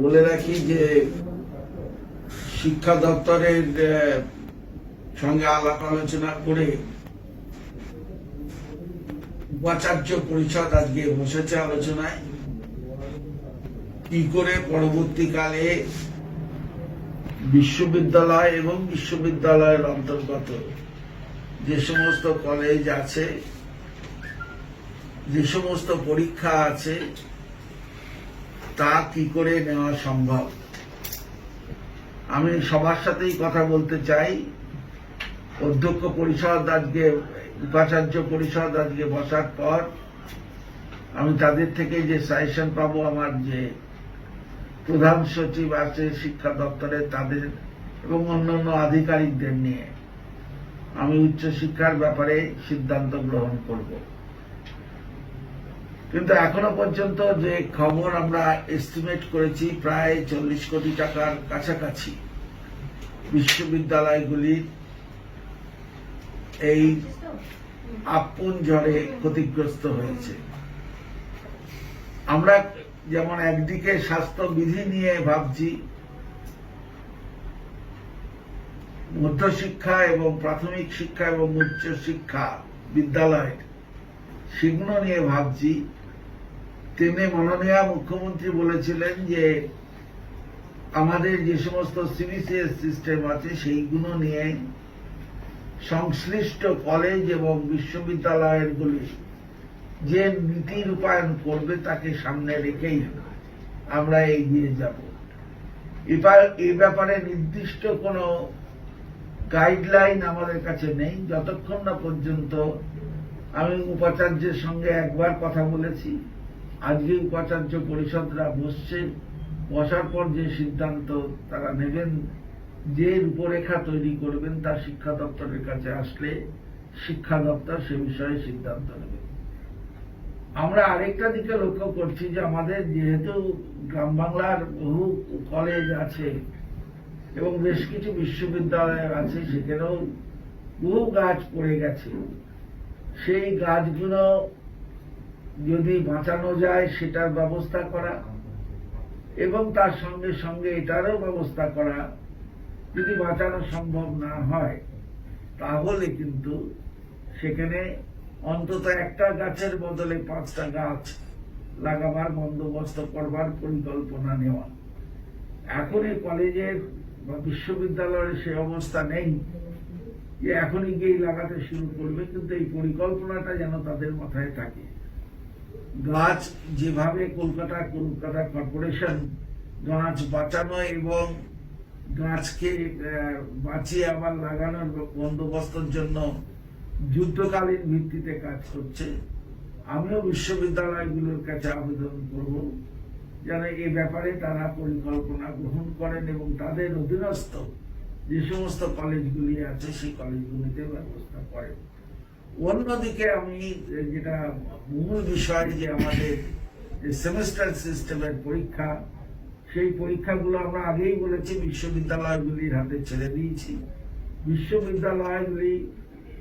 বলে রাখি যে শিক্ষা দপ্তরের সঙ্গে আলাপ আলোচনা করে উপাচার্য পরিষদ আজকে বসেছে আলোচনায় কি করে পরবর্তীকালে বিশ্ববিদ্যালয় এবং বিশ্ববিদ্যালয়ের অন্তর্গত যে সমস্ত কলেজ আছে, যে সমস্ত পরীক্ষা আছে, তা কি করে নেওয়া সম্ভব। আমি সবার সাথেই কথা বলতে চাই। অধ্যক্ষ পরিষদ আজকে, উপাচার্য পরিষদ আজকে বসার পর আমি তাদের থেকে যে সাজেশন পাবো, আমার যে প্রধান সচিব আছে শিক্ষা দপ্তরে তাদের এবং অন্যান্য আধিকারিকদের নিয়ে আমি উচ্চশিক্ষার ব্যাপারে সিদ্ধান্ত গ্রহণ করব। কিন্তু এখনো পর্যন্ত যে খবর আমরা এস্টিমেট করেছি, প্রায় 40 কোটি টাকার কাছাকাছি বিশ্ববিদ্যালয়গুলির এই আপন ঝড়ে ক্ষতিগ্রস্ত হয়েছে। আমরা যেমন একদিকে স্বাস্থ্যবিধি নিয়ে ভাবছি, মধ্যশিক্ষা এবং প্রাথমিক শিক্ষা এবং উচ্চশিক্ষা বিদ্যালয় সেগুলো নিয়ে ভাবছি, তেমনি মাননীয় মুখ্যমন্ত্রী বলেছিলেন যে আমাদের যে সমস্ত সিবিসিএস সিস্টেম আছে সেইগুলো নিয়ে সংশ্লিষ্ট কলেজ এবং বিশ্ববিদ্যালয়গুলি যে নীতি রূপায়ণ করবে তাকে সামনে রেখেই আমরা এগিয়ে যাব। এই ব্যাপারে নির্দিষ্ট কোনো গাইডলাইন আমাদের কাছে নেই যতক্ষণ না পর্যন্ত আমি উপাচার্যের সঙ্গে একবার কথা বলেছি। আজকে উপাচার্য পরিষদরা বসছে, বসার পর যে সিদ্ধান্ত তারা নেবেন, যে রূপরেখা তৈরি করবেন তা শিক্ষা দপ্তরের কাছে আসলে শিক্ষা দপ্তর সে বিষয়ে সিদ্ধান্ত নেবে। আমরা আরেকটা দিকে লক্ষ্য করছি যে আমাদের যেহেতু গ্রাম বাংলার বহু কলেজ আছে এবং বেশ কিছু বিশ্ববিদ্যালয় আছে, সেখানেও বহু গাছ পড়ে গেছে। সেই গাছগুলো যদি বাঁচানো যায় সেটার ব্যবস্থা করা এবং তার সঙ্গে সঙ্গে এটারও ব্যবস্থা করা, যদি বাঁচানো সম্ভব না হয় তাহলে কিন্তু সেখানে অন্তত একটা গাছের বদলে 5টা গাছ লাগাবার বন্দোবস্ত করবার পরিকল্পনা নেওয়া। এখন এই কলেজের বা বিশ্ববিদ্যালয়ের সে অবস্থা নেই যে এখনই গিয়ে লাগাতে শুরু করবে, কিন্তু এই পরিকল্পনাটা যেন তাদের মাথায় থাকে। গাছ যেভাবে কলকাতা কর্পোরেশন গাছ বাঁচানো এবং গাছকে বাঁচিয়ে আবার লাগানোর বন্দোবস্তের জন্য যুদ্ধকালীন ভিত্তিতে কাজ করছে, আমিও বিশ্ববিদ্যালয়গুলোর কাছে আবেদন করব যেন এই ব্যাপারে তারা পরিকল্পনা গ্রহণ করেন এবং তাদের অধীনস্থ যে সমস্ত কলেজগুলি আছে সেই কলেজগুলিতে ব্যবস্থা করেন। অন্যদিকে আমি যেটা মূল বিষয় যে আমাদের সেমেস্টার সিস্টেমের পরীক্ষা, সেই পরীক্ষাগুলো আমরা আগেই বলেছি বিশ্ববিদ্যালয়গুলির হাতে ছেড়ে দিয়েছি। বিশ্ববিদ্যালয়গুলি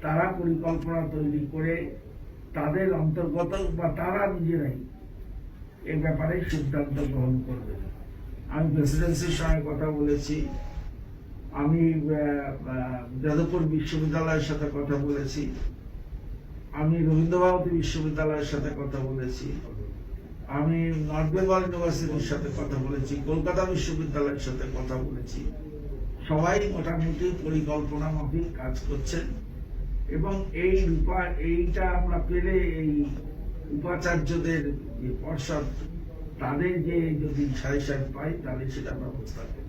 তারা পরিকল্পনা তৈরি করে তাদের অন্তর্গত বা তারা নিজেরাই এ ব্যাপারে সিদ্ধান্ত গ্রহণ করবে। আমি প্রেসিডেন্সির সঙ্গে কথা বলেছি, আমি যাদবপুর বিশ্ববিদ্যালয়ের সাথে কথা বলেছি, আমি রবীন্দ্রভারতী বিশ্ববিদ্যালয়ের সাথে কথা বলেছি, আমি নর্থ বেঙ্গল ইউনিভার্সিটির সাথে কথা বলেছি, কলকাতা বিশ্ববিদ্যালয়ের সাথে কথা বলেছি। সবাই মোটামুটি পরিকল্পনা মাফিক কাজ করছেন এবং এইটা আমরা পেলে এই উপাচার্যদের যে পর্ষদ তাদের যে যদি সাজেশন পাই তাহলে সেটা ব্যবস্থা করব।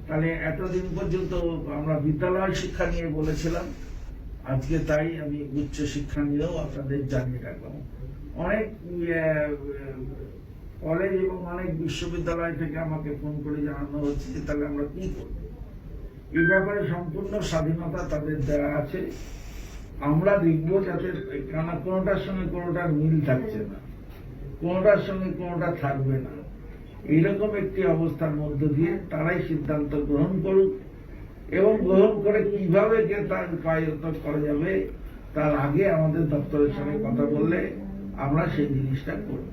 তাহলে এতদিন পর্যন্ত আমরা বিদ্যালয় শিক্ষা নিয়ে বলেছিলাম, আজকে তাই আমি উচ্চ শিক্ষা নিয়েও আপনাদের জানিয়ে রাখলাম। অনেক কলেজ এবং অনেক বিশ্ববিদ্যালয় থেকে আমাকে ফোন করে জানানো হচ্ছে যে তাহলে আমরা কি করব। এই ব্যাপারে সম্পূর্ণ স্বাধীনতা তাদের দেওয়া আছে। আমরা দেখব যাতে কোনোটার সঙ্গে কোনোটার মিল থাকছে না, কোনোটার সঙ্গে কোনোটা থাকবে না, এইরকম একটি অবস্থার মধ্য দিয়ে তারাই সিদ্ধান্ত গ্রহণ করুক এবং গ্রহণ করে কিভাবে তার রূপায়িত করা যাবে তার আগে আমাদের দপ্তরের সঙ্গে কথা বললে আমরা সেই জিনিসটা করব।